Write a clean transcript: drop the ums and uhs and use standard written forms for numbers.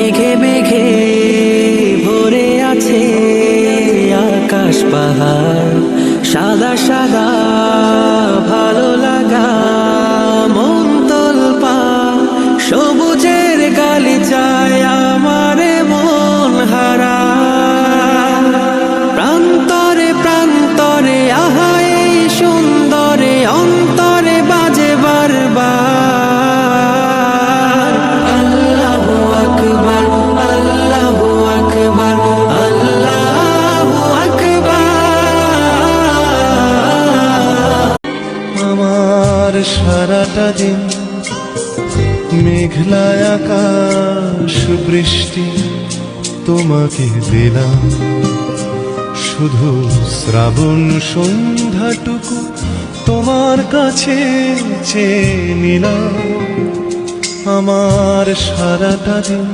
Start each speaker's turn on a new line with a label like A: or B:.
A: মেঘে মেঘে ভরে আছে আকাশ পাহাড়, সাদা সাদা ভালো লাগা মন তোলপা, সবুজের গালিচায় আমার মন হারা। প্রান্তরে প্রান্তরে আহা এই সুন্দরে অন্তরে বাজে বারবার আল্লাহু আকবার, আল্লাহু আকবার, আল্লাহু আকবার।
B: আমার সারাটা দিন মেঘলা আকাশ বৃষ্টি তোমাকে দিলাম, শুধু শ্রাবণ সন্ধ্যাটুকু তোমার কাছে চেয়ে নিলাম। আমার সারাটা দিন